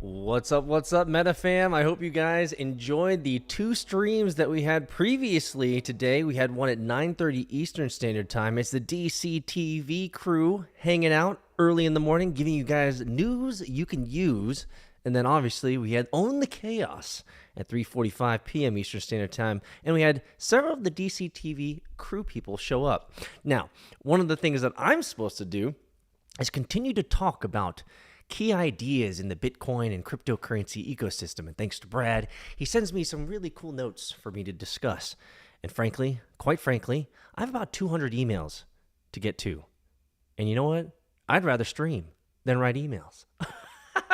What's up, MetaFam? I hope you guys enjoyed the two streams that we had previously today. We had one at 9:30 Eastern Standard Time. It's the DCTV crew hanging out early in the morning, giving you guys news you can use. And then obviously we had Own the Chaos at 3:45 p.m. Eastern Standard Time. And we had several of the DCTV crew people show up. Now, one of the things that I'm supposed to do is continue to talk about key ideas in the Bitcoin and cryptocurrency ecosystem. And thanks to Brad, he sends me some really cool notes for me to discuss. And frankly, quite frankly, I have about 200 emails to get to. And you know what? I'd rather stream than write emails.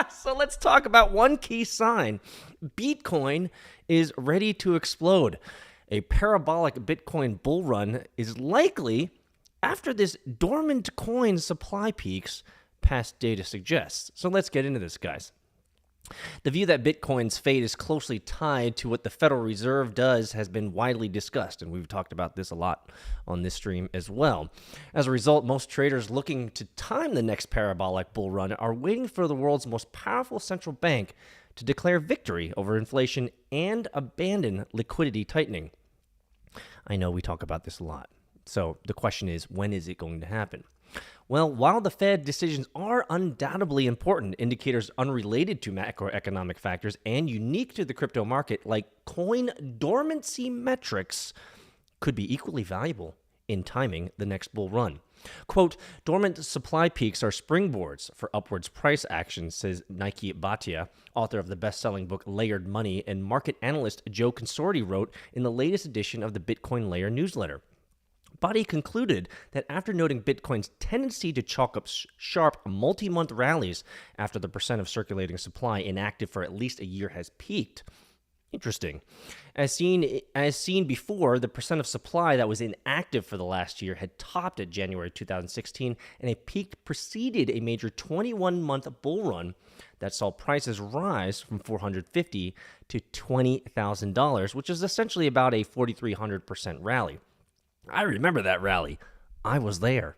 So let's talk about one key sign. Bitcoin is ready to explode. A parabolic Bitcoin bull run is likely after this dormant coin supply peaks past data suggests. So let's get into this, guys. The view that Bitcoin's fate is closely tied to what the Federal Reserve does has been widely discussed, and we've talked about this a lot on this stream as well. As a result, most traders looking to time the next parabolic bull run are waiting for the world's most powerful central bank to declare victory over inflation and abandon liquidity tightening. I know we talk about this a lot. So the question is, when is it going to happen? Well, while the Fed decisions are undoubtedly important, indicators unrelated to macroeconomic factors and unique to the crypto market, like coin dormancy metrics, could be equally valuable in timing the next bull run. Quote, dormant supply peaks are springboards for upwards price action, says Nike Bhatia, author of the best-selling book Layered Money, and market analyst Joe Consorti wrote in the latest edition of the Bitcoin Layer newsletter. Bhatia concluded that after noting Bitcoin's tendency to chalk up sharp multi-month rallies after the percent of circulating supply inactive for at least a year has peaked. Interesting. As seen before, the percent of supply that was inactive for the last year had topped at January 2016, and a peak preceded a major 21-month bull run that saw prices rise from $450 to $20,000, which is essentially about a 4,300% rally. I remember that rally. I was there.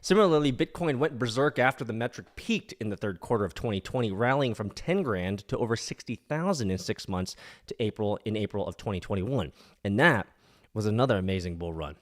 Similarly, Bitcoin went berserk after the metric peaked in the third quarter of 2020, rallying from 10 grand to over 60,000 in 6 months to April of 2021. And that was another amazing bull run.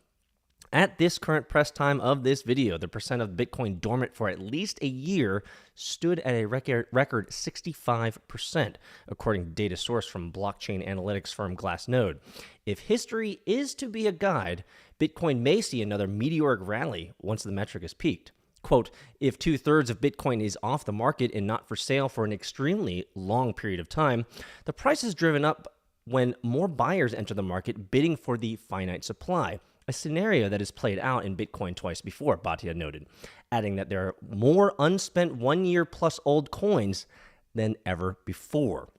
At this current press time of this video, the percent of Bitcoin dormant for at least a year stood at a record 65%, according to data sourced from blockchain analytics firm Glassnode. If history is to be a guide, Bitcoin may see another meteoric rally once the metric has peaked. Quote, if 2/3 of Bitcoin is off the market and not for sale for an extremely long period of time, the price is driven up when more buyers enter the market bidding for the finite supply, a scenario that has played out in Bitcoin twice before, Bhatia noted, adding that there are more unspent 1-year-plus old coins than ever before.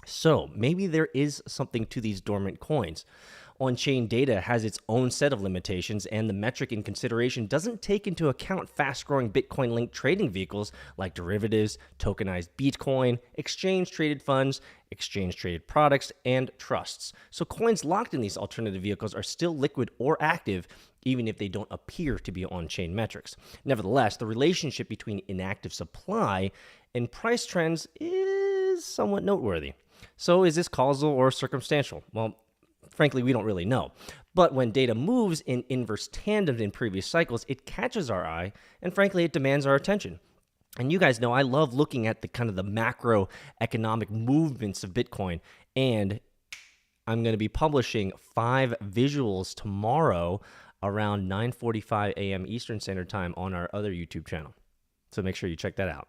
So maybe there is something to these dormant coins. On-chain data has its own set of limitations, and the metric in consideration doesn't take into account fast-growing Bitcoin-linked trading vehicles like derivatives, tokenized Bitcoin, exchange-traded funds, exchange-traded products, and trusts. So coins locked in these alternative vehicles are still liquid or active, even if they don't appear to be on-chain metrics. Nevertheless, the relationship between inactive supply and price trends is somewhat noteworthy. So is this causal or circumstantial? Well, frankly, we don't really know. But when data moves in inverse tandem in previous cycles, it catches our eye, and frankly, it demands our attention. And you guys know I love looking at the kind of the macroeconomic movements of Bitcoin, and I'm going to be publishing 5 visuals tomorrow around 9:45 a.m. Eastern Standard Time on our other YouTube channel. So make sure you check that out.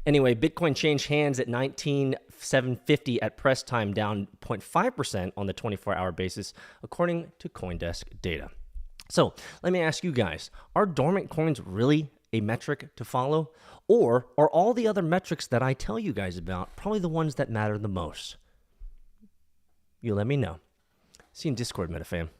Anyway, Bitcoin changed hands at 19,750 at press time, down 0.5% on the 24-hour basis, according to CoinDesk data. So let me ask you guys, are dormant coins really a metric to follow? Or are all the other metrics that I tell you guys about probably the ones that matter the most? You let me know. See you in Discord, MetaFam.